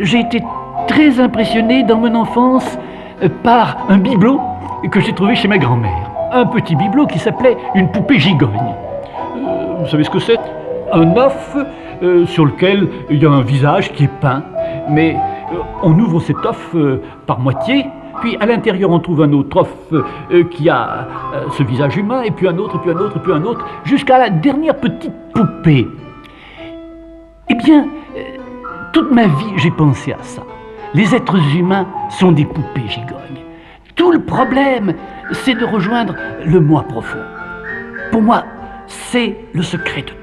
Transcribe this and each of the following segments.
j'ai été très impressionné dans mon enfance par un bibelot que j'ai trouvé chez ma grand-mère. Un petit bibelot qui s'appelait une poupée gigogne. Vous savez ce que c'est? Un œuf sur lequel il y a un visage qui est peint, mais on ouvre cet œuf par moitié, puis à l'intérieur on trouve un autre œuf qui a ce visage humain, et puis un autre, puis un autre, puis un autre, jusqu'à la dernière petite poupée. Eh bien, toute ma vie j'ai pensé à ça. Les êtres humains sont des poupées gigognes. Tout le problème, c'est de rejoindre le moi profond. Pour moi, c'est le secret de tout.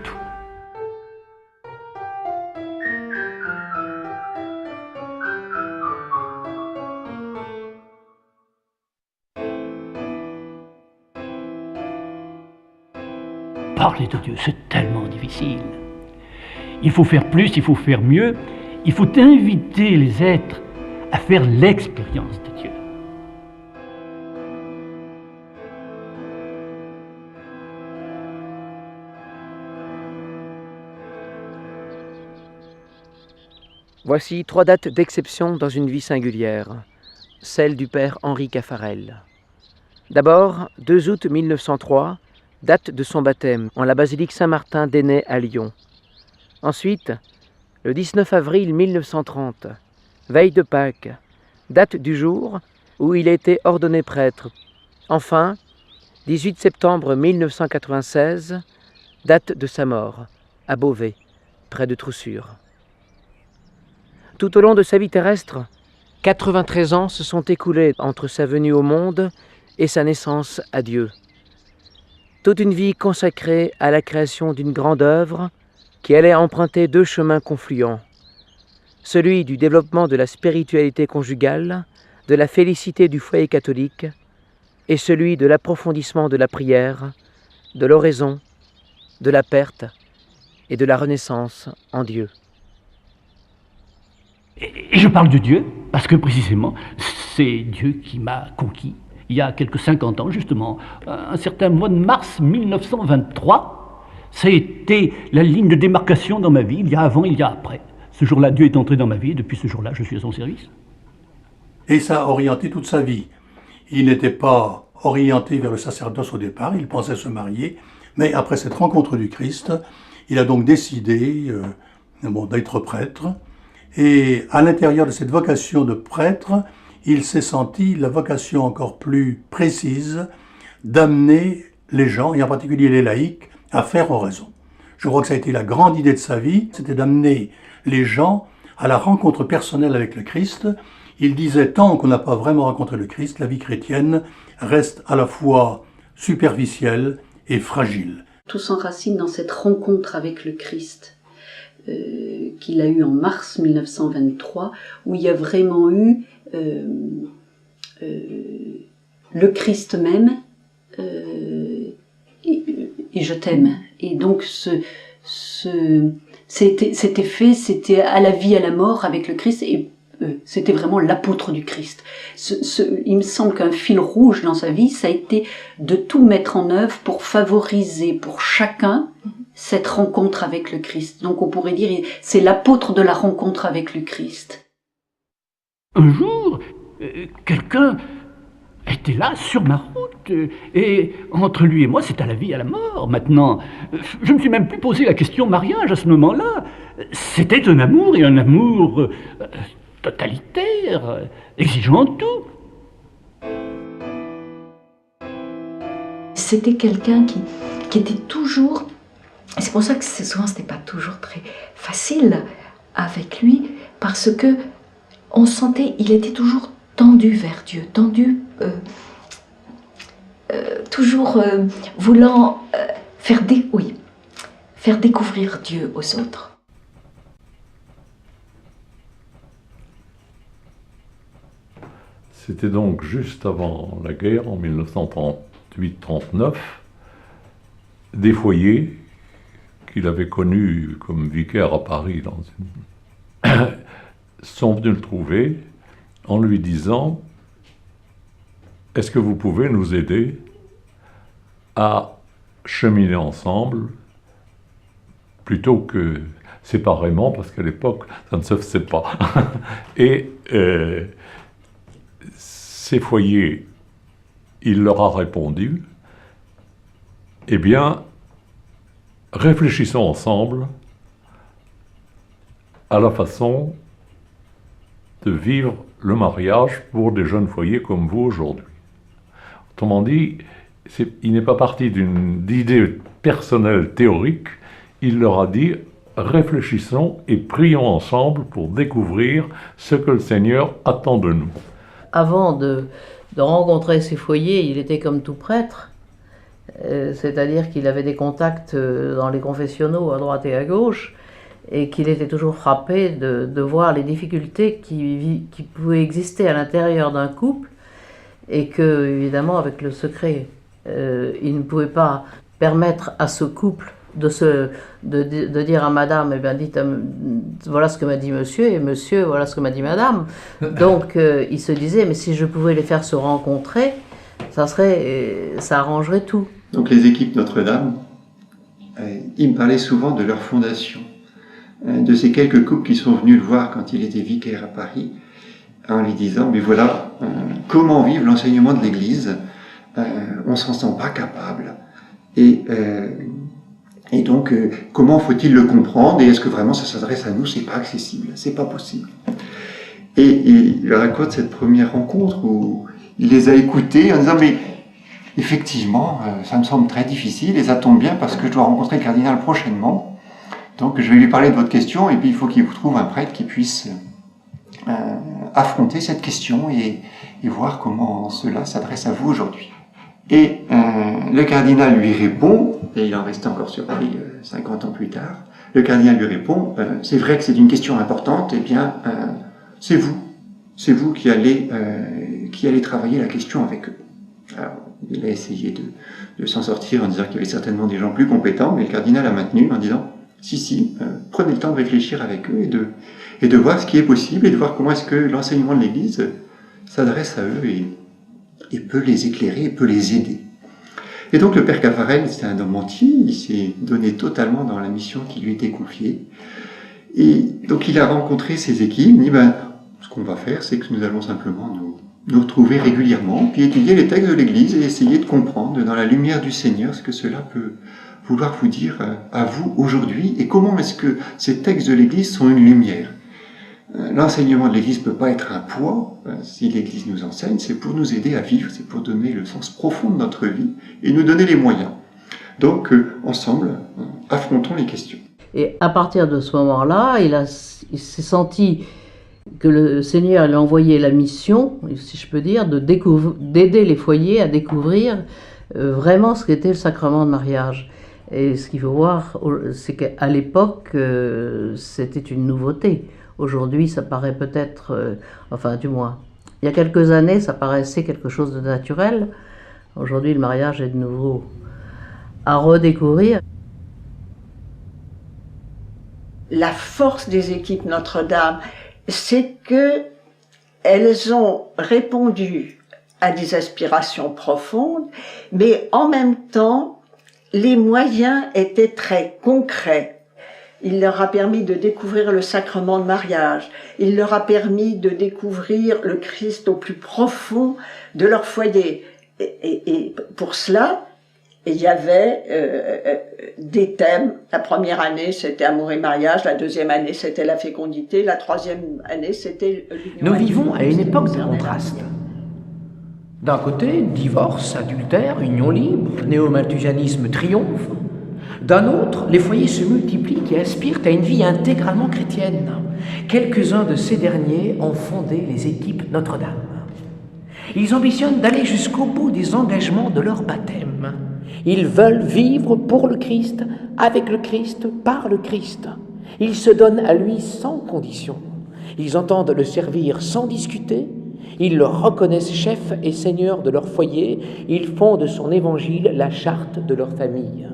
Parler de Dieu, c'est tellement difficile. Il faut faire plus, il faut faire mieux. Il faut inviter les êtres à faire l'expérience de Dieu. Voici 3 dates d'exception dans une vie singulière, celle du père Henri Caffarel. D'abord, 2 août 1903, date de son baptême en la basilique Saint-Martin d'Ainay à Lyon. Ensuite, le 19 avril 1930, veille de Pâques, date du jour où il a été ordonné prêtre. Enfin, 18 septembre 1996, date de sa mort, à Beauvais, près de Troussure. Tout au long de sa vie terrestre, 93 ans se sont écoulés entre sa venue au monde et sa naissance à Dieu. Toute une vie consacrée à la création d'une grande œuvre qui allait emprunter 2 chemins confluents. Celui du développement de la spiritualité conjugale, de la félicité du foyer catholique, et celui de l'approfondissement de la prière, de l'oraison, de la perte et de la renaissance en Dieu. Et je parle de Dieu parce que précisément, c'est Dieu qui m'a conquis. Il y a quelques 50 ans, justement, un certain mois de mars 1923, ça a été la ligne de démarcation dans ma vie, il y a avant, il y a après. Ce jour-là, Dieu est entré dans ma vie, et depuis ce jour-là, je suis à son service. Et ça a orienté toute sa vie. Il n'était pas orienté vers le sacerdoce au départ, il pensait se marier, mais après cette rencontre du Christ, il a donc décidé d'être prêtre. Et à l'intérieur de cette vocation de prêtre, il s'est senti la vocation encore plus précise d'amener les gens, et en particulier les laïcs, à faire oraison. Je crois que ça a été la grande idée de sa vie, c'était d'amener les gens à la rencontre personnelle avec le Christ. Il disait, tant qu'on n'a pas vraiment rencontré le Christ, la vie chrétienne reste à la fois superficielle et fragile. Tout s'enracine dans cette rencontre avec le Christ qu'il a eue en mars 1923, où il y a vraiment eu le Christ même, et je t'aime. Et donc c'était fait, c'était à la vie, à la mort avec le Christ, et c'était vraiment l'apôtre du Christ. Il me semble qu'un fil rouge dans sa vie, ça a été de tout mettre en œuvre pour favoriser pour chacun cette rencontre avec le Christ. Donc on pourrait dire, c'est l'apôtre de la rencontre avec le Christ. Un jour, quelqu'un était là sur ma route, et entre lui et moi, c'est à la vie, à la mort. Maintenant, je ne me suis même plus posé la question mariage à ce moment-là. C'était un amour, et un amour totalitaire, exigeant tout. C'était quelqu'un qui était toujours... C'est pour ça que souvent c'était pas toujours très facile avec lui, parce que on sentait, il était toujours tendu vers Dieu, tendu, toujours voulant faire découvrir Dieu aux autres. C'était donc juste avant la guerre, en 1938-39, des foyers qu'il avait connus comme vicaire à Paris sont venus le trouver en lui disant « Est-ce que vous pouvez nous aider à cheminer ensemble plutôt que séparément, parce qu'à l'époque, ça ne se faisait pas. Et ces foyers, il leur a répondu, eh bien, réfléchissons ensemble à la façon de vivre le mariage pour des jeunes foyers comme vous aujourd'hui. Autrement dit, il n'est pas parti d'une idée personnelle théorique, il leur a dit réfléchissons et prions ensemble pour découvrir ce que le Seigneur attend de nous. Avant de rencontrer ces foyers, il était comme tout prêtre, c'est-à-dire qu'il avait des contacts dans les confessionnaux à droite et à gauche, et qu'il était toujours frappé de voir les difficultés qui pouvaient exister à l'intérieur d'un couple, et que, évidemment, avec le secret, il ne pouvait pas permettre à ce couple de dire à madame, eh bien, dites, voilà ce que m'a dit monsieur, et monsieur, voilà ce que m'a dit madame. Donc, il se disait, mais si je pouvais les faire se rencontrer, ça arrangerait tout. Donc, les équipes Notre-Dame, ils me parlaient souvent de leur fondation, de ces quelques couples qui sont venus le voir quand il était vicaire à Paris, en lui disant, mais voilà, comment vivre l'enseignement de l'Église, on s'en sent pas capable, et donc, comment faut-il le comprendre, et est-ce que vraiment ça s'adresse à nous, c'est pas accessible, c'est pas possible. Et il raconte cette première rencontre où il les a écoutés en disant, mais effectivement, ça me semble très difficile, et ça tombe bien parce que je dois rencontrer le cardinal prochainement, donc je vais lui parler de votre question, et puis il faut qu'il vous trouve un prêtre qui puisse affronter cette question et voir comment cela s'adresse à vous aujourd'hui. Et le cardinal lui répond, et il en reste encore sur Paris 50 ans plus tard, le cardinal lui répond, c'est vrai que c'est une question importante, eh bien, c'est vous qui allez travailler la question avec eux. Alors, il a essayé de s'en sortir en disant qu'il y avait certainement des gens plus compétents, mais le cardinal a maintenu en disant, si, prenez le temps de réfléchir avec eux et de voir ce qui est possible, et de voir comment est-ce que l'enseignement de l'Église s'adresse à eux et peut les éclairer, et peut les aider. Et donc le père Caffarel, c'est un homme entier, il s'est donné totalement dans la mission qui lui était confiée. Et donc il a rencontré ses équipes, il dit, ce qu'on va faire, c'est que nous allons simplement nous retrouver régulièrement, puis étudier les textes de l'Église et essayer de comprendre dans la lumière du Seigneur ce que cela peut vouloir vous dire à vous aujourd'hui, et comment est-ce que ces textes de l'Église sont une lumière. L'enseignement de l'Église ne peut pas être un poids. Si l'Église nous enseigne, c'est pour nous aider à vivre, c'est pour donner le sens profond de notre vie et nous donner les moyens. Donc, ensemble, affrontons les questions. Et à partir de ce moment-là, il s'est senti que le Seigneur lui a envoyé la mission, si je peux dire, d'aider les foyers à découvrir vraiment ce qu'était le sacrement de mariage. Et ce qu'il faut voir, c'est qu'à l'époque, c'était une nouveauté. Aujourd'hui, ça paraît peut-être, enfin du moins, il y a quelques années, ça paraissait quelque chose de naturel. Aujourd'hui, le mariage est de nouveau à redécouvrir. La force des équipes Notre-Dame, c'est que elles ont répondu à des aspirations profondes, mais en même temps, les moyens étaient très concrets. Il leur a permis de découvrir le sacrement de mariage. Il leur a permis de découvrir le Christ au plus profond de leur foyer. Et pour cela, il y avait des thèmes. La première année, c'était amour et mariage. La deuxième année, c'était la fécondité. La troisième année, c'était l'union. Nous vivons à une époque de contraste. D'un côté, divorce, adultère, union libre, néo-malthusianisme triomphe. D'un autre, les foyers se multiplient et aspirent à une vie intégralement chrétienne. Quelques-uns de ces derniers ont fondé les équipes Notre-Dame. Ils ambitionnent d'aller jusqu'au bout des engagements de leur baptême. Ils veulent vivre pour le Christ, avec le Christ, par le Christ. Ils se donnent à lui sans condition. Ils entendent le servir sans discuter. Ils le reconnaissent chef et seigneur de leur foyer. Ils font de son évangile la charte de leur famille.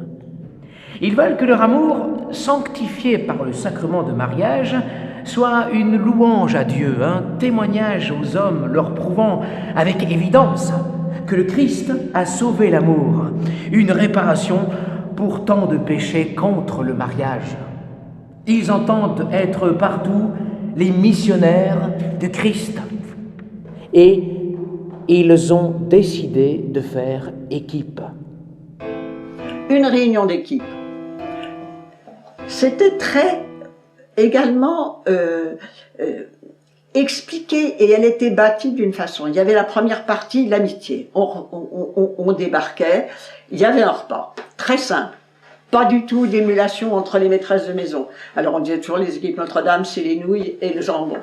Ils veulent que leur amour, sanctifié par le sacrement de mariage, soit une louange à Dieu, un témoignage aux hommes leur prouvant avec évidence que le Christ a sauvé l'amour, une réparation pour tant de péchés contre le mariage. Ils entendent être partout les missionnaires du Christ. Et ils ont décidé de faire équipe. Une réunion d'équipe. C'était très également expliqué et elle était bâtie d'une façon. Il y avait la première partie, l'amitié. On débarquait, il y avait un repas, très simple. Pas du tout d'émulation entre les maîtresses de maison. Alors on disait toujours les équipes Notre-Dame, c'est les nouilles et le jambon.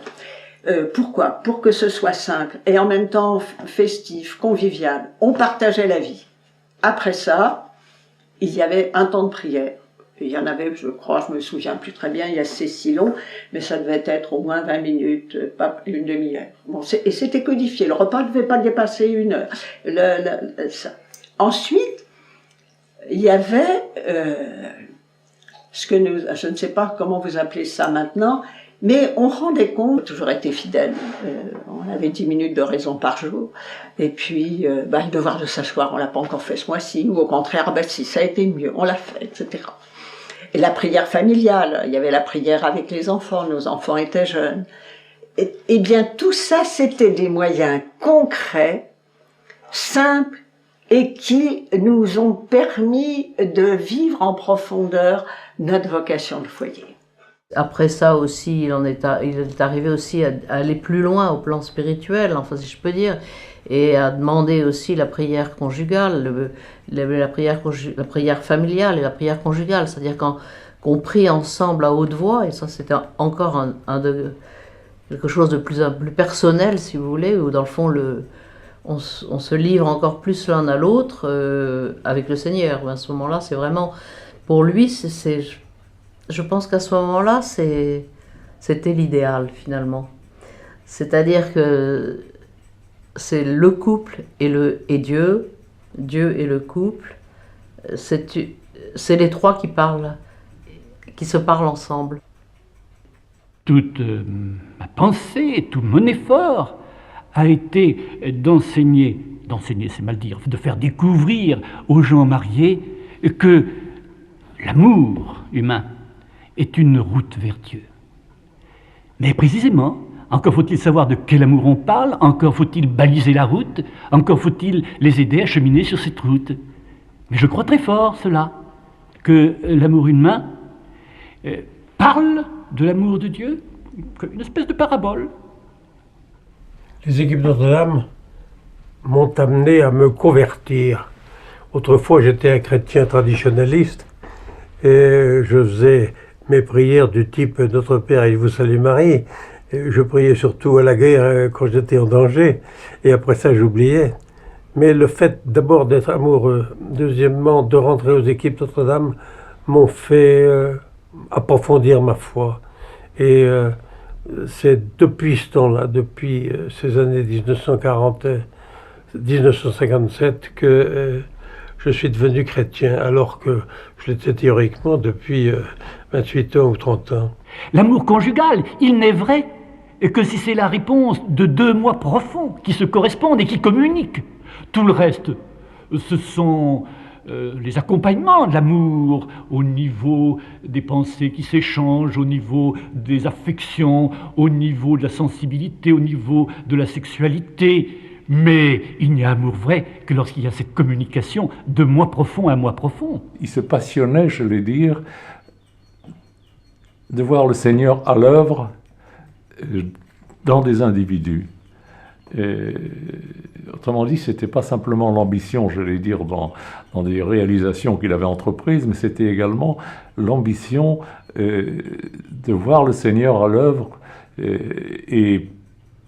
Pourquoi? Pour que ce soit simple et en même temps festif, convivial. On partageait la vie. Après ça, il y avait un temps de prière. Il y en avait, je crois, je me souviens plus très bien, il y a c'est si long, mais ça devait être au moins 20 minutes, pas une demi-heure. Bon, et c'était codifié, le repas ne devait pas dépasser une heure. Ça. Ensuite, il y avait ce que nous, je ne sais pas comment vous appelez ça maintenant, mais on rendait compte, on a toujours été fidèle, on avait 10 minutes de raison par jour, et puis le devoir de s'asseoir, on l'a pas encore fait ce mois-ci, ou au contraire, si ça a été mieux, on l'a fait, etc. Et la prière familiale, il y avait la prière avec les enfants, nos enfants étaient jeunes. Et bien tout ça, c'était des moyens concrets, simples, et qui nous ont permis de vivre en profondeur notre vocation de foyer. Après ça aussi, il est arrivé aussi à aller plus loin au plan spirituel, enfin si je peux dire, et à demander aussi la prière conjugale, la prière familiale et la prière conjugale, c'est-à-dire qu'on prie ensemble à haute voix, et ça c'était encore quelque chose de plus personnel si vous voulez, où dans le fond on se livre encore plus l'un à l'autre avec le Seigneur. À ce moment-là, c'est vraiment, pour lui, je pense qu'à ce moment-là, c'était l'idéal finalement. C'est-à-dire que c'est le couple et Dieu et le couple, c'est les trois qui se parlent ensemble. Toute ma pensée et tout mon effort a été d'enseigner c'est mal dire, de faire découvrir aux gens mariés que l'amour humain est une route vers Dieu. Mais précisément, encore faut-il savoir de quel amour on parle, encore faut-il baliser la route, encore faut-il les aider à cheminer sur cette route. Mais je crois très fort cela, que l'amour humain parle de l'amour de Dieu, comme une espèce de parabole. Les équipes Notre-Dame m'ont amené à me convertir. Autrefois, j'étais un chrétien traditionnaliste et je faisais mes prières du type « Notre Père, il vous salue Marie ». Je priais surtout à la guerre quand j'étais en danger et après ça, j'oubliais. Mais le fait d'abord d'être amoureux, deuxièmement de rentrer aux équipes Notre-Dame, m'ont fait approfondir ma foi. Et c'est depuis ce temps-là, depuis ces années 1957, que je suis devenu chrétien, alors que je l'étais théoriquement depuis 28 ans ou 30 ans. L'amour conjugal, il n'est vrai que si c'est la réponse de deux moi profonds qui se correspondent et qui communiquent. Tout le reste, ce sont les accompagnements de l'amour au niveau des pensées qui s'échangent, au niveau des affections, au niveau de la sensibilité, au niveau de la sexualité. Mais il n'y a amour vrai que lorsqu'il y a cette communication de moi profond à moi profond. Il se passionnait, je vais dire, de voir le Seigneur à l'œuvre dans des individus. Et, autrement dit, ce n'était pas simplement l'ambition, je vais dire, dans des réalisations qu'il avait entreprises, mais c'était également l'ambition de voir le Seigneur à l'œuvre et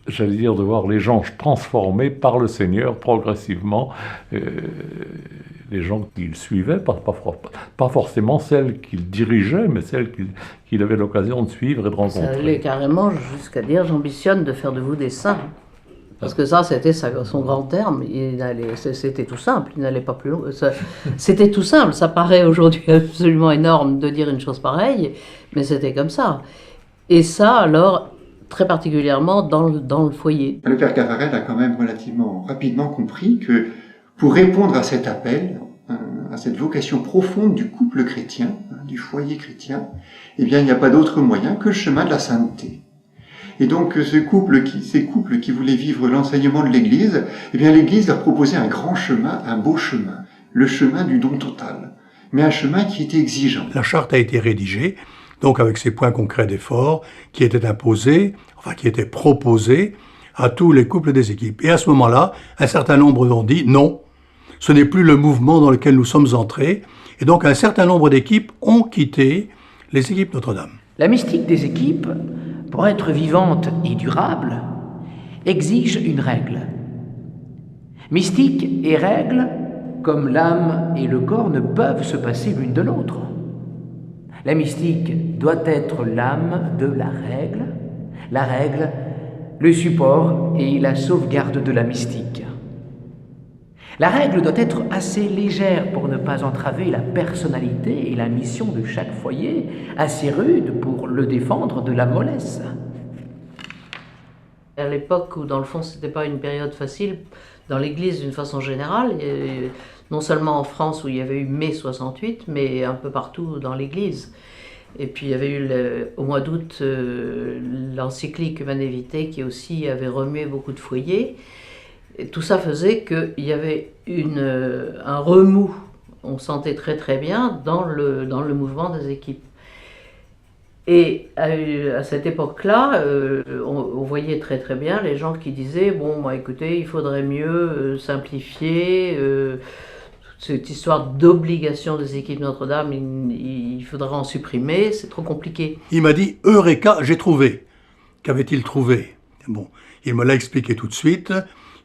j'allais dire, de voir les gens transformés par le Seigneur progressivement, les gens qu'il suivait, pas forcément celles qu'il dirigeait, mais celles qu'il avait l'occasion de suivre et de rencontrer. Ça allait carrément jusqu'à dire « j'ambitionne de faire de vous des saints ». Parce que ça, c'était son grand terme, c'était tout simple, il n'allait pas plus loin. C'était tout simple, ça paraît aujourd'hui absolument énorme de dire une chose pareille, mais c'était comme ça. Et ça, alors, très particulièrement dans le foyer. Le père Caffarel a quand même relativement rapidement compris que pour répondre à cet appel, à cette vocation profonde du couple chrétien, du foyer chrétien, eh bien, il n'y a pas d'autre moyen que le chemin de la sainteté. Et donc, ces couples qui voulaient vivre l'enseignement de l'Église, eh bien, l'Église leur proposait un grand chemin, un beau chemin, le chemin du don total, mais un chemin qui était exigeant. La charte a été rédigée, donc avec ces points concrets d'effort, qui étaient imposés, enfin qui étaient proposés à tous les couples des équipes. Et à ce moment-là, un certain nombre ont dit non, ce n'est plus le mouvement dans lequel nous sommes entrés, et donc un certain nombre d'équipes ont quitté les équipes Notre-Dame. La mystique des équipes, pour être vivante et durable, exige une règle. Mystique et règle, comme l'âme et le corps, ne peuvent se passer l'une de l'autre. La mystique doit être l'âme de la règle, le support et la sauvegarde de la mystique. La règle doit être assez légère pour ne pas entraver la personnalité et la mission de chaque foyer, assez rude pour le défendre de la mollesse. À l'époque où, dans le fond, c'était pas une période facile, dans l'Église d'une façon générale, non seulement en France où il y avait eu mai 68, mais un peu partout dans l'Église. Et puis il y avait eu au mois d'août l'encyclique Humanae Vitae qui aussi avait remué beaucoup de foyers. Et tout ça faisait qu'il y avait un remous, on sentait très très bien, dans le mouvement des équipes. Et à cette époque-là, on voyait très très bien les gens qui disaient « Bon, bah, écoutez, il faudrait mieux simplifier cette histoire d'obligation des équipes Notre-Dame, il faudrait en supprimer, c'est trop compliqué. » Il m'a dit « Eureka, j'ai trouvé ». Qu'avait-il trouvé? Bon, il me l'a expliqué tout de suite.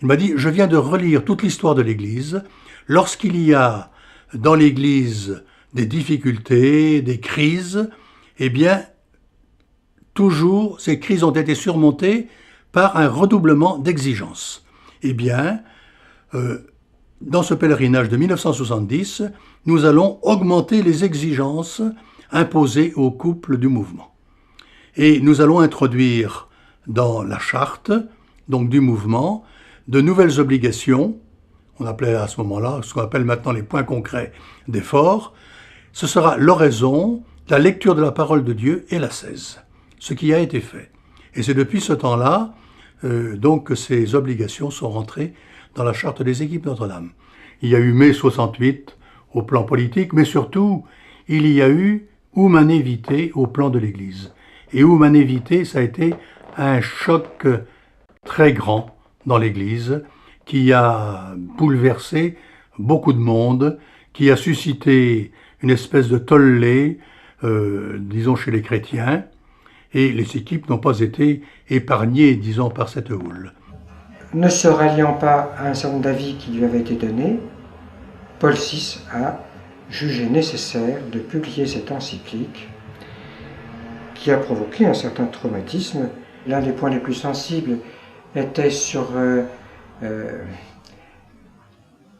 Il m'a dit « Je viens de relire toute l'histoire de l'Église. Lorsqu'il y a dans l'Église des difficultés, des crises, eh bien, toujours, ces crises ont été surmontées par un redoublement d'exigence. Eh bien, dans ce pèlerinage de 1970, nous allons augmenter les exigences imposées aux couples du mouvement. Et nous allons introduire dans la charte, donc du mouvement, de nouvelles obligations, on appelait à ce moment-là, ce qu'on appelle maintenant les points concrets d'effort. Ce sera l'oraison, la lecture de la parole de Dieu et l'ascèse, ce qui a été fait. Et c'est depuis ce temps-là donc que ces obligations sont rentrées dans la charte des équipes Notre-Dame. Il y a eu mai 68 au plan politique, mais surtout, il y a eu Humanae Vitae au plan de l'Église. Et Humanae Vitae, ça a été un choc très grand dans l'Église, qui a bouleversé beaucoup de monde, qui a suscité une espèce de tollé, disons, chez les chrétiens, et les équipes n'ont pas été épargnées, disons, par cette houle. Ne se ralliant pas à un certain nombre d'avis qui lui avait été donné, Paul VI a jugé nécessaire de publier cette encyclique qui a provoqué un certain traumatisme. L'un des points les plus sensibles était sur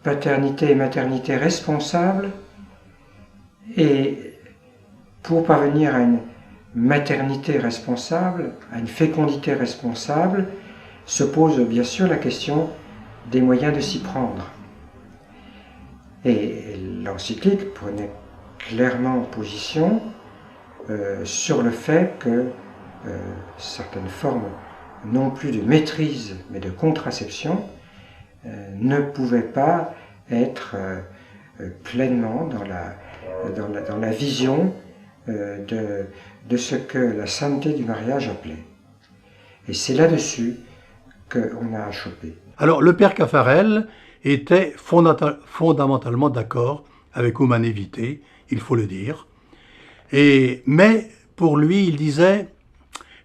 paternité et maternité responsables, et pour parvenir à une maternité responsable, à une fécondité responsable, se pose bien sûr la question des moyens de s'y prendre. Et l'encyclique prenait clairement position sur le fait que certaines formes, non plus de maîtrise, mais de contraception, ne pouvaient pas être pleinement dans la vision de ce que la sainteté du mariage appelait. Et c'est là-dessus qu'on a chopé. Alors, le père Caffarel était fondamentalement d'accord avec Humanae Vitae, il faut le dire. Mais pour lui, il disait,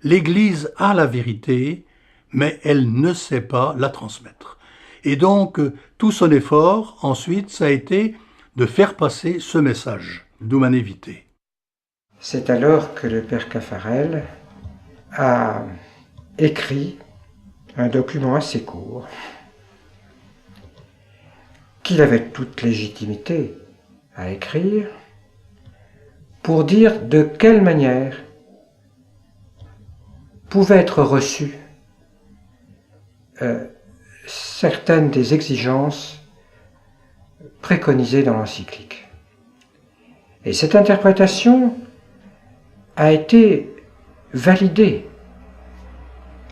l'Église a la vérité, mais elle ne sait pas la transmettre. Et donc, tout son effort, ensuite, ça a été de faire passer ce message d'Humanae Vitae. C'est alors que le père Caffarel a écrit un document assez court, qu'il avait toute légitimité à écrire, pour dire de quelle manière pouvaient être reçues certaines des exigences préconisée dans l'encyclique. Et cette interprétation a été validée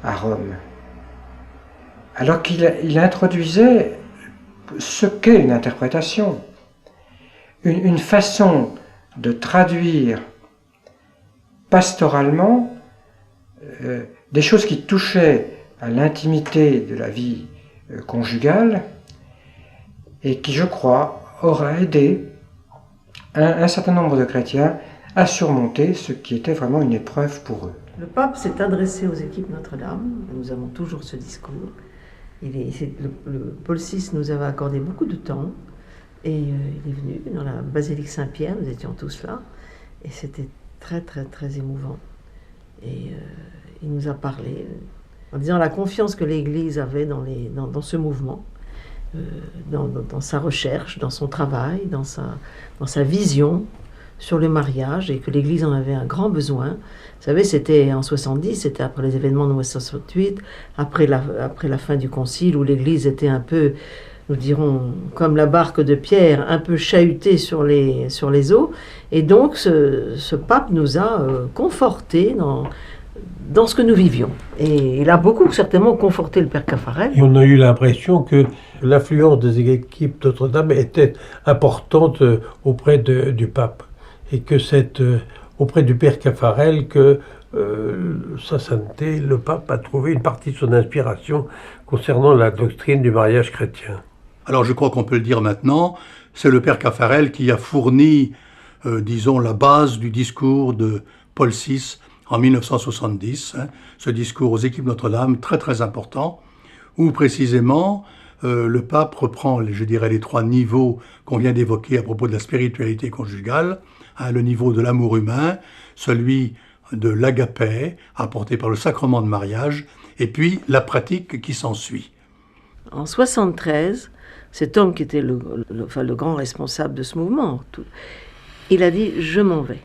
à Rome, alors qu'il introduisait ce qu'est une interprétation, une façon de traduire pastoralement des choses qui touchaient à l'intimité de la vie conjugale et qui, je crois, aura aidé un certain nombre de chrétiens à surmonter ce qui était vraiment une épreuve pour eux. Le pape s'est adressé aux équipes Notre-Dame, nous avons toujours ce discours. Paul VI nous avait accordé beaucoup de temps et il est venu dans la basilique Saint-Pierre, nous étions tous là, et c'était très très très émouvant. Et il nous a parlé en disant la confiance que l'Église avait dans ce mouvement, dans sa recherche, dans son travail, dans sa vision sur le mariage, et que l'Église en avait un grand besoin. Vous savez, c'était en 70, c'était après les événements de 1968, après la fin du Concile, où l'Église était un peu, nous dirons, comme la barque de Pierre, un peu chahutée sur les eaux. Et donc, ce pape nous a confortés dans ce que nous vivions. Et il a beaucoup, certainement, conforté le père Caffarel. Et on a eu l'impression que l'influence des équipes Notre-Dame était importante auprès du pape. Et que c'est auprès du père Caffarel que sa sainteté, le pape, a trouvé une partie de son inspiration concernant la doctrine du mariage chrétien. Alors je crois qu'on peut le dire maintenant, c'est le père Caffarel qui a fourni, disons, la base du discours de Paul VI en 1970, ce discours aux équipes Notre-Dame, très très important, où précisément le pape reprend, je dirais, les trois niveaux qu'on vient d'évoquer à propos de la spiritualité conjugale, le niveau de l'amour humain, celui de l'agapé, apporté par le sacrement de mariage, et puis la pratique qui s'ensuit. En 73, cet homme qui était le grand responsable de ce mouvement, il a dit « je m'en vais ».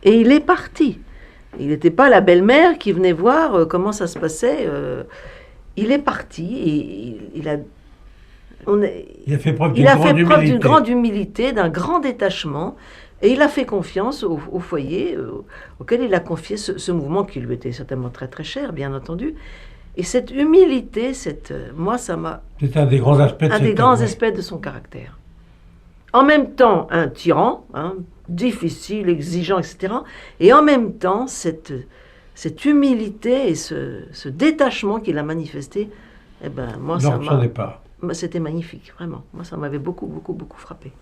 Et il est parti. Il n'était pas la belle-mère qui venait voir comment ça se passait. Il est parti et il a fait preuve d'une grande humilité, d'un grand détachement. Et il a fait confiance au foyer auquel il a confié ce mouvement qui lui était certainement très très cher, bien entendu. Et cette humilité, moi, ça m'a... C'est un des grands aspects de son caractère. En même temps, un tyran, difficile, exigeant, etc. Et en même temps, cette humilité et ce détachement qu'il a manifesté, moi, c'était magnifique, vraiment. Moi, ça m'avait beaucoup, beaucoup, beaucoup frappé.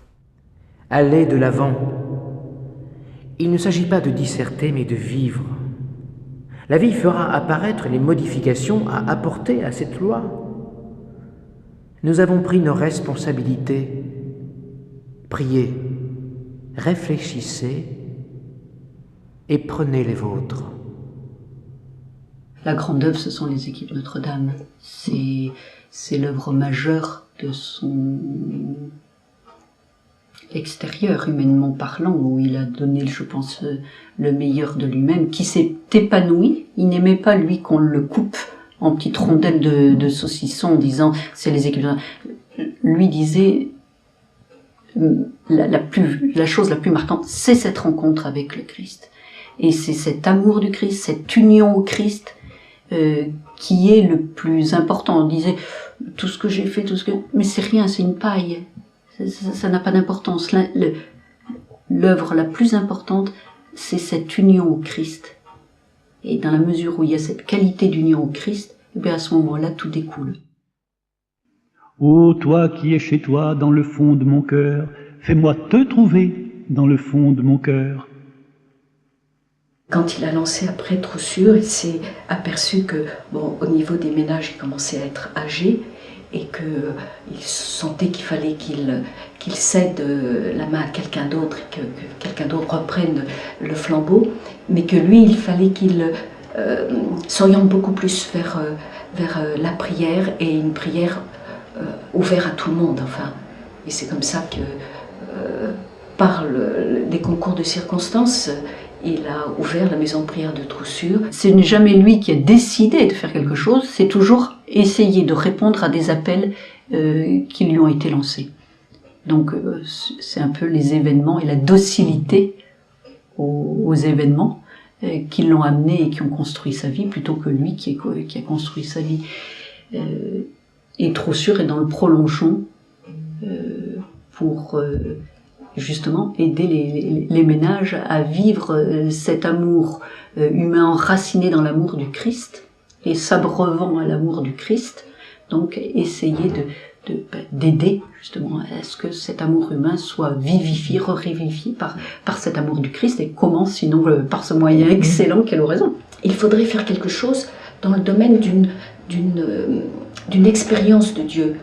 Aller de l'avant. Il ne s'agit pas de disserter, mais de vivre. La vie fera apparaître les modifications à apporter à cette loi. Nous avons pris nos responsabilités. Priez, réfléchissez et prenez les vôtres. La grande œuvre, ce sont les équipes Notre-Dame. C'est l'œuvre majeure de son extérieur, humainement parlant, où il a donné, je pense, le meilleur de lui-même, qui s'est épanoui. Il n'aimait pas, lui, qu'on le coupe en petites rondelles de saucisson, en disant « c'est les équipes Notre-Dame ». Lui disait la chose la plus marquante, c'est cette rencontre avec le Christ. Et c'est cet amour du Christ, cette union au Christ, qui est le plus important. On disait tout ce que j'ai fait, mais c'est rien, c'est une paille. Ça n'a pas d'importance. L'œuvre la plus importante, c'est cette union au Christ. Et dans la mesure où il y a cette qualité d'union au Christ, et bien à ce moment-là, tout découle. Ô toi qui es chez toi dans le fond de mon cœur, fais-moi te trouver dans le fond de mon cœur. Quand il a lancé après Troussure, il s'est aperçu que, au niveau des ménages, il commençait à être âgé et qu'il sentait qu'il fallait qu'il cède la main à quelqu'un d'autre et que quelqu'un d'autre reprenne le flambeau, mais que lui, il fallait qu'il s'oriente beaucoup plus vers la prière, et une prière ouverte à tout le monde, enfin. Et c'est comme ça que, par des concours de circonstances, il a ouvert la maison de prière de Troussure. Ce n'est jamais lui qui a décidé de faire quelque chose, c'est toujours essayer de répondre à des appels qui lui ont été lancés. Donc c'est un peu les événements et la docilité aux événements qui l'ont amené et qui ont construit sa vie, plutôt que lui qui a construit sa vie. Et Troussure est dans le prolongement pour justement aider les ménages à vivre cet amour humain enraciné dans l'amour du Christ et s'abreuvant à l'amour du Christ, donc essayer d'aider justement à ce que cet amour humain soit vivifié, revivifié par cet amour du Christ. Et comment sinon par ce moyen excellent qu'est l'oraison. Il faudrait faire quelque chose dans le domaine d'une expérience de Dieu.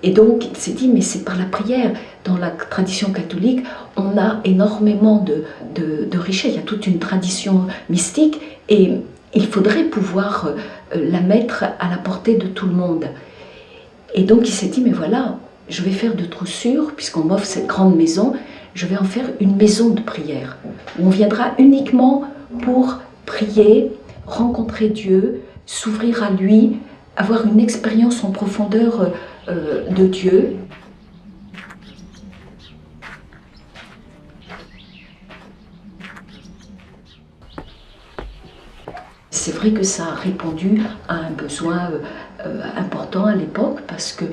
Et donc il s'est dit, mais c'est par la prière. Dans la tradition catholique, on a énormément de richesses, il y a toute une tradition mystique, et il faudrait pouvoir la mettre à la portée de tout le monde. Et donc il s'est dit, mais voilà, je vais faire de Troussure, puisqu'on m'offre cette grande maison, je vais en faire une maison de prière, où on viendra uniquement pour prier, rencontrer Dieu, s'ouvrir à lui, avoir une expérience en profondeur de Dieu. C'est vrai que ça a répondu à un besoin important à l'époque, parce que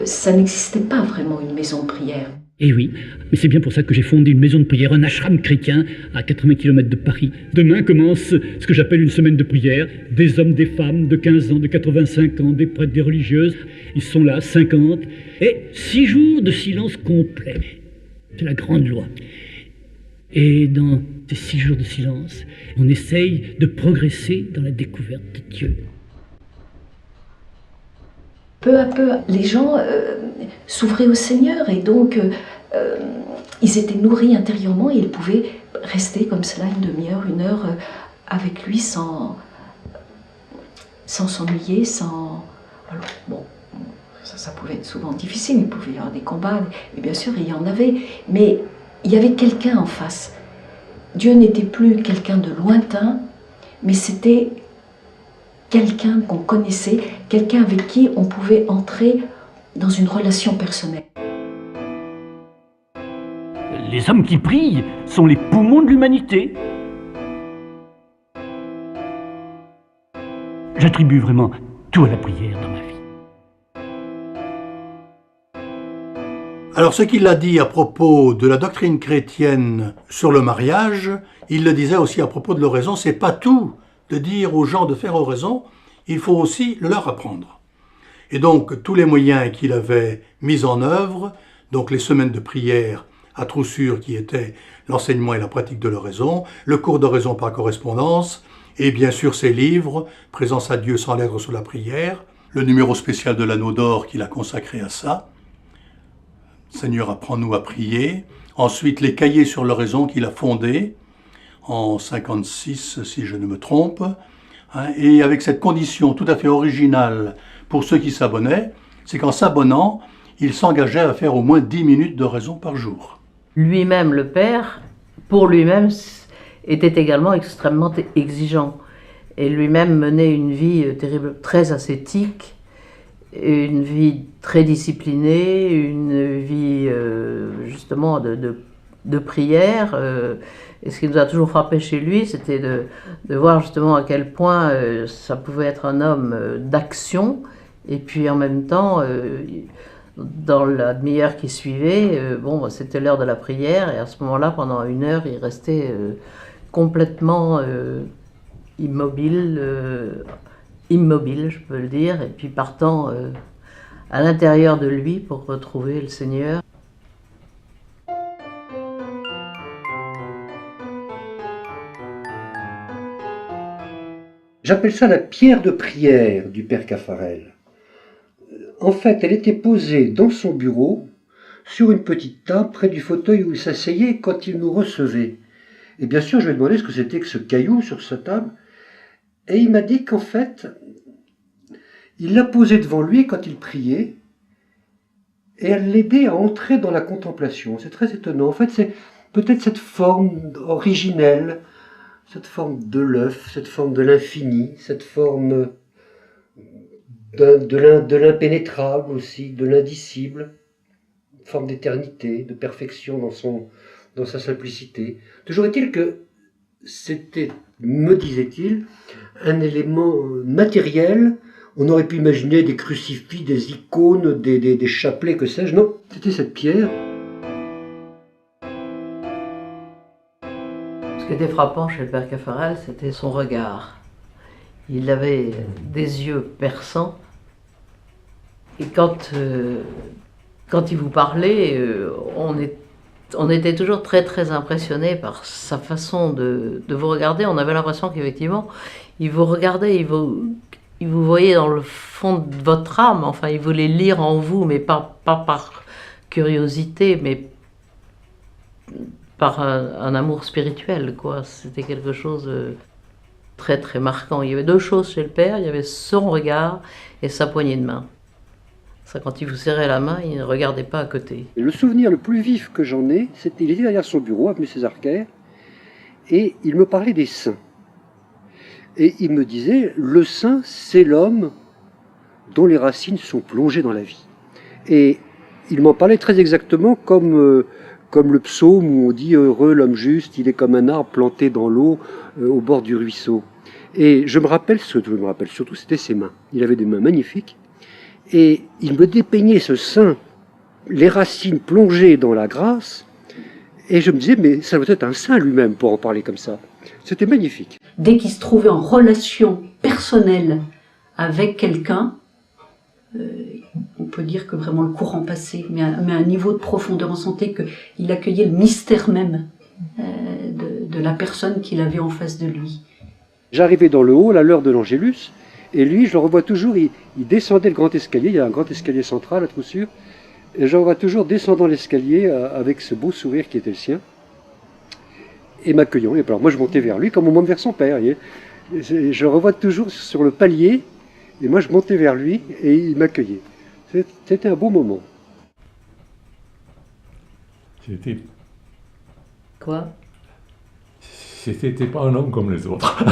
ça n'existait pas vraiment une maison de prière. Eh oui, mais c'est bien pour ça que j'ai fondé une maison de prière, un ashram chrétien à 80 km de Paris. Demain commence ce que j'appelle une semaine de prière. Des hommes, des femmes de 15 ans, de 85 ans, des prêtres, des religieuses. Ils sont là, 50. Et 6 jours de silence complet. C'est la grande loi. Et dans ces 6 jours de silence, on essaye de progresser dans la découverte de Dieu. Peu à peu, les gens s'ouvraient au Seigneur, et donc ils étaient nourris intérieurement, et ils pouvaient rester comme cela une demi-heure, 1 heure avec lui sans s'ennuyer, sans... Alors, bon, ça pouvait être souvent difficile, il pouvait y avoir des combats, et bien sûr il y en avait, mais il y avait quelqu'un en face. Dieu n'était plus quelqu'un de lointain, mais c'était quelqu'un qu'on connaissait, quelqu'un avec qui on pouvait entrer dans une relation personnelle. Les hommes qui prient sont les poumons de l'humanité. J'attribue vraiment tout à la prière dans ma vie. Alors ce qu'il a dit à propos de la doctrine chrétienne sur le mariage, il le disait aussi à propos de l'oraison. C'est pas tout de dire aux gens de faire oraison, il faut aussi le leur apprendre. Et donc tous les moyens qu'il avait mis en œuvre, donc les semaines de prière à Troussure qui étaient l'enseignement et la pratique de l'oraison, le cours d'oraison par correspondance, et bien sûr ses livres, Présence à Dieu sans l'être sous la prière, le numéro spécial de l'Anneau d'Or qu'il a consacré à ça, Seigneur apprends-nous à prier, ensuite les cahiers sur l'oraison qu'il a fondés, en 56 si je ne me trompe, et avec cette condition tout à fait originale pour ceux qui s'abonnaient, c'est qu'en s'abonnant, il s'engageait à faire au moins 10 minutes d'oraison par jour. Lui-même, le père, pour lui-même, était également extrêmement exigeant. Et lui-même menait une vie terrible, très ascétique, une vie très disciplinée, une vie justement de prière. Et ce qui nous a toujours frappé chez lui, c'était de voir justement à quel point ça pouvait être un homme d'action, et puis en même temps, dans la demi-heure qui suivait, c'était l'heure de la prière, et à ce moment-là, pendant 1 heure, il restait complètement immobile, je peux le dire, et puis partant à l'intérieur de lui pour retrouver le Seigneur. J'appelle ça la pierre de prière du père Caffarel. En fait, elle était posée dans son bureau, sur une petite table, près du fauteuil où il s'asseyait quand il nous recevait. Et bien sûr, je lui ai demandé ce que c'était que ce caillou sur sa table, et il m'a dit qu'en fait, il l'a posée devant lui quand il priait, et elle l'aidait à entrer dans la contemplation. C'est très étonnant. En fait, c'est peut-être cette forme originelle, cette forme de l'œuf, cette forme de l'infini, cette forme de l'impénétrable aussi, de l'indicible, forme d'éternité, de perfection dans sa simplicité. Toujours est-il que c'était, me disait-il, un élément matériel. On aurait pu imaginer des crucifix, des icônes, des chapelets, que sais-je. Non, c'était cette pierre. Ce qui était frappant chez le père Caffarel, c'était son regard. Il avait des yeux perçants. Et quand il vous parlait, on était toujours très très impressionnés par sa façon de vous regarder. On avait l'impression qu'effectivement, il vous regardait, il vous voyait dans le fond de votre âme. Enfin, il voulait lire en vous, mais pas par curiosité, mais par un amour spirituel, quoi. C'était quelque chose de très très marquant. Il y avait deux choses chez le père, il y avait son regard et sa poignée de main. Ça, quand il vous serrait la main, il ne regardait pas à côté. Et le souvenir le plus vif que j'en ai, c'était qu'il était derrière son bureau, avenue César-Caire, et il me parlait des saints. Et il me disait, le saint, c'est l'homme dont les racines sont plongées dans la vie. Et il m'en parlait très exactement comme le psaume où on dit « Heureux l'homme juste, il est comme un arbre planté dans l'eau au bord du ruisseau ». Et je me rappelle surtout, c'était ses mains. Il avait des mains magnifiques. Et il me dépeignait ce saint, les racines plongées dans la grâce, et je me disais, mais ça doit être un saint lui-même pour en parler comme ça. C'était magnifique. Dès qu'il se trouvait en relation personnelle avec quelqu'un, on peut dire que vraiment le courant passait, mais à un niveau de profondeur, on sentait qu'il accueillait le mystère même de la personne qu'il avait en face de lui. J'arrivais dans le hall à l'heure de l'Angélus, et lui, je le revois toujours, il descendait le grand escalier, il y a un grand escalier central à Troussure, et je le revois toujours descendant l'escalier avec ce beau sourire qui était le sien, et m'accueillant. Et alors moi je montais vers lui comme on monte vers son père. Je le revois toujours sur le palier, et moi je montais vers lui, et il m'accueillait. C'était un beau moment. C'était... Quoi? C'était pas un homme comme les autres.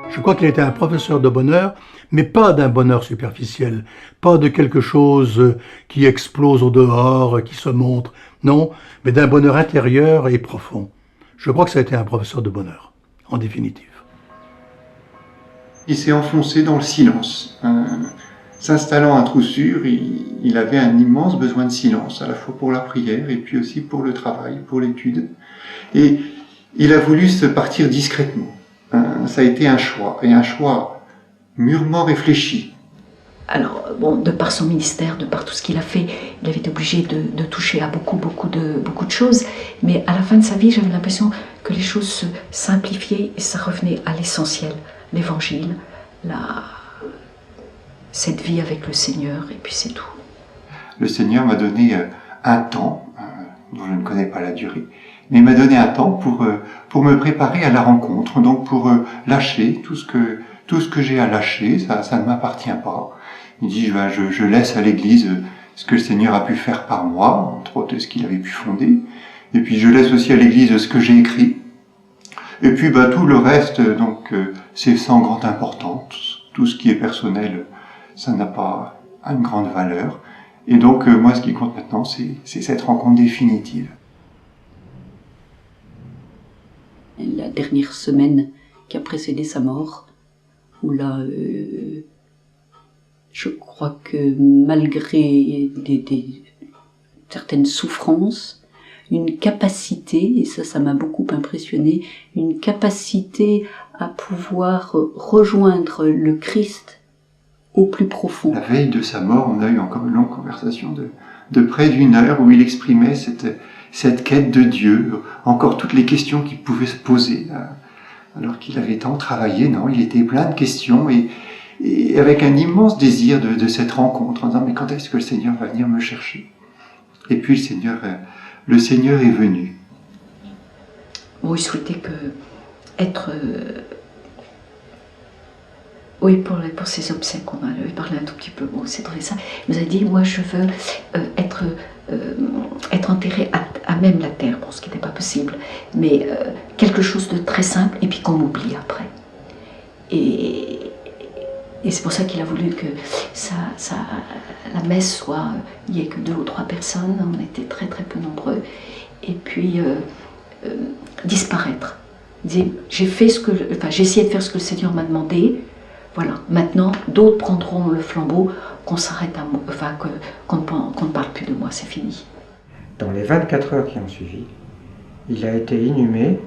Je crois qu'il était un professeur de bonheur, mais pas d'un bonheur superficiel, pas de quelque chose qui explose au dehors, qui se montre, non, mais d'un bonheur intérieur et profond. Je crois que ça a été un professeur de bonheur, en définitive. Il s'est enfoncé dans le silence. S'installant à Troussure, il avait un immense besoin de silence, à la fois pour la prière et puis aussi pour le travail, pour l'étude. Et il a voulu se partir discrètement. Ça a été un choix, et un choix mûrement réfléchi. Alors, bon, de par son ministère, de par tout ce qu'il a fait, il avait été obligé de toucher à beaucoup de choses, mais à la fin de sa vie, j'avais l'impression que les choses se simplifiaient et ça revenait à l'essentiel, l'évangile, cette vie avec le Seigneur, et puis c'est tout. Le Seigneur m'a donné un temps, dont je ne connais pas la durée, mais il m'a donné un temps pour me préparer à la rencontre, donc pour lâcher tout ce que j'ai à lâcher, ça ne m'appartient pas. Il dit, je laisse à l'Église ce que le Seigneur a pu faire par moi, entre autres ce qu'il avait pu fonder, et puis je laisse aussi à l'Église ce que j'ai écrit, et puis tout le reste, donc c'est sans grande importance, tout ce qui est personnel, ça n'a pas une grande valeur, et donc moi ce qui compte maintenant, c'est cette rencontre définitive. La dernière semaine qui a précédé sa mort, où là, je crois que malgré certaines souffrances, une capacité, et ça m'a beaucoup impressionné, une capacité à pouvoir rejoindre le Christ au plus profond. La veille de sa mort, on a eu encore une longue conversation de près d'une heure où il exprimait cette quête de Dieu, encore toutes les questions qu'il pouvait se poser, alors qu'il avait tant travaillé, non, il était plein de questions, et avec un immense désir de cette rencontre, en disant, mais quand est-ce que le Seigneur va venir me chercher? Et puis le Seigneur est venu. Bon, il souhaitait oui, pour ses obsèques, on avait parlé un tout petit peu, bon, c'est vrai ça. Il nous a dit, moi je veux être enterré à même la terre, bon, ce qui n'était pas possible, mais quelque chose de très simple et puis qu'on oublie après. Et c'est pour ça qu'il a voulu que la messe soit, il n'y ait que 2 ou 3 personnes, on était très très peu nombreux, et puis disparaître. J'ai essayé de faire ce que le Seigneur m'a demandé, voilà, maintenant d'autres prendront le flambeau, qu'on s'arrête à moi, enfin qu'on ne parle plus de moi, c'est fini. Dans les 24 heures qui ont suivi, il a été inhumé,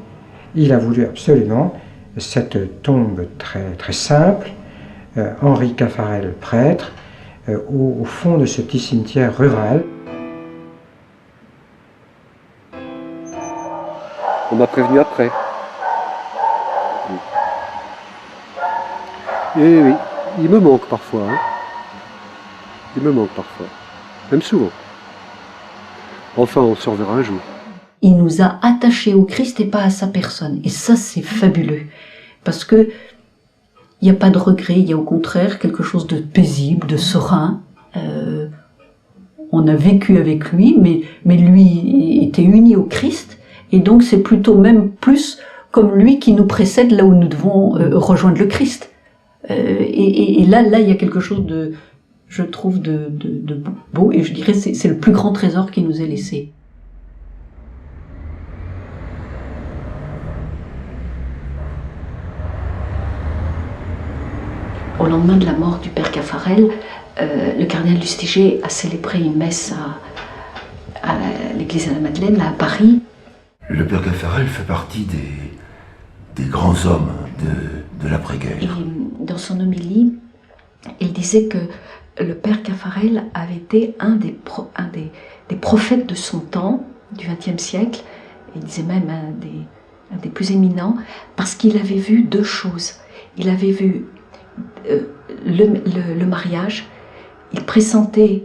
il a voulu absolument cette tombe très, très simple, Henri Caffarel, prêtre, au fond de ce petit cimetière rural. On m'a prévenu après. Et oui, il me manque parfois. Hein. Il me manque parfois. Même souvent. Enfin, on se reverra un jour. Il nous a attachés au Christ et pas à sa personne. Et ça, c'est fabuleux. Parce que il n'y a pas de regret, il y a au contraire quelque chose de paisible, de serein. On a vécu avec lui, mais lui était uni au Christ. Et donc, c'est plutôt même plus comme lui qui nous précède là où nous devons rejoindre le Christ. Et là, il y a quelque chose de, je trouve, de beau. Et je dirais c'est le plus grand trésor qu'il nous ait laissé. Au lendemain de la mort du père Caffarel, le cardinal Lustiger a célébré une messe à l'église de la Madeleine, à Paris. Le père Caffarel fait partie des grands hommes de l'après-guerre. Et dans son homélie, il disait que le père Caffarel avait été un des prophètes de son temps, du XXe siècle, il disait même un des plus éminents, parce qu'il avait vu 2 choses. Il avait vu le mariage, il pressentait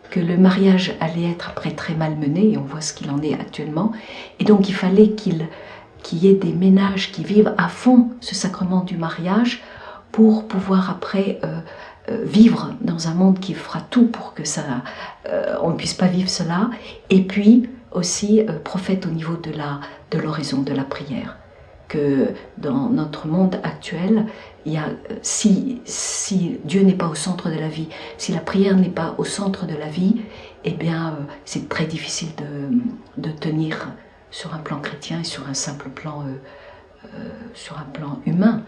que le mariage allait être après très malmené, et on voit ce qu'il en est actuellement, et donc il fallait qu'il y ait des ménages qui vivent à fond ce sacrement du mariage pour pouvoir après vivre dans un monde qui fera tout pour que on ne puisse pas vivre cela, et puis aussi prophète au niveau de l'oraison, de la prière. Que dans notre monde actuel, si Dieu n'est pas au centre de la vie, si la prière n'est pas au centre de la vie, eh bien c'est très difficile de tenir sur un plan chrétien et sur un simple plan, sur un plan humain.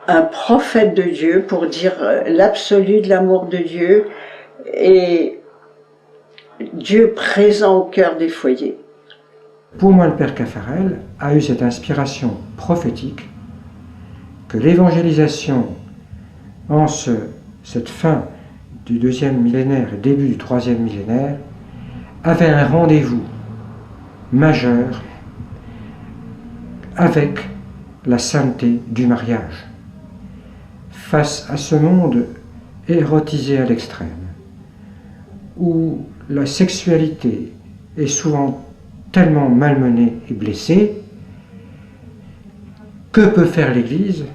Un prophète de Dieu pour dire l'absolu de l'amour de Dieu et Dieu présent au cœur des foyers. Pour moi, le père Caffarel a eu cette inspiration prophétique que l'évangélisation en cette fin du 2e millénaire et début du 3e millénaire avait un rendez-vous majeur avec la sainteté du mariage. Face à ce monde érotisé à l'extrême, où la sexualité est souvent tellement malmenée et blessée, que peut faire l'Église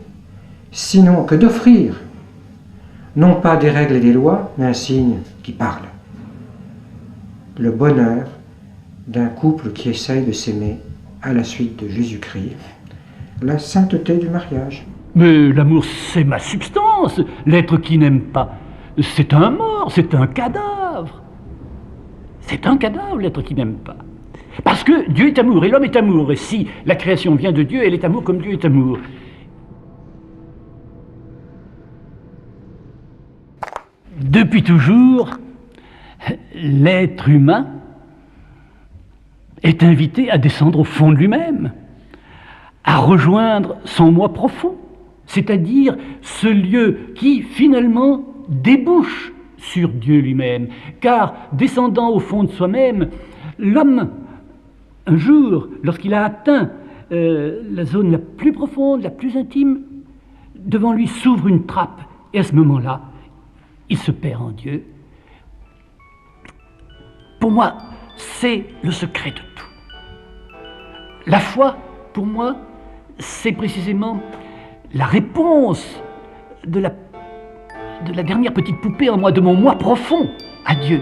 sinon que d'offrir, non pas des règles et des lois, mais un signe qui parle. Le bonheur d'un couple qui essaye de s'aimer à la suite de Jésus-Christ, la sainteté du mariage. Mais l'amour, c'est ma substance. L'être qui n'aime pas, c'est un mort, c'est un cadavre. C'est un cadavre, l'être qui n'aime pas. Parce que Dieu est amour et l'homme est amour. Et si la création vient de Dieu, elle est amour comme Dieu est amour. Depuis toujours, l'être humain est invité à descendre au fond de lui-même, à rejoindre son moi profond, c'est-à-dire ce lieu qui, finalement, débouche sur Dieu lui-même. Car, descendant au fond de soi-même, l'homme, un jour, lorsqu'il a atteint la zone la plus profonde, la plus intime, devant lui s'ouvre une trappe, et à ce moment-là, il se perd en Dieu. Pour moi, c'est le secret de tout. La foi, pour moi, c'est précisément la réponse de la dernière petite poupée en moi, de mon moi profond à Dieu.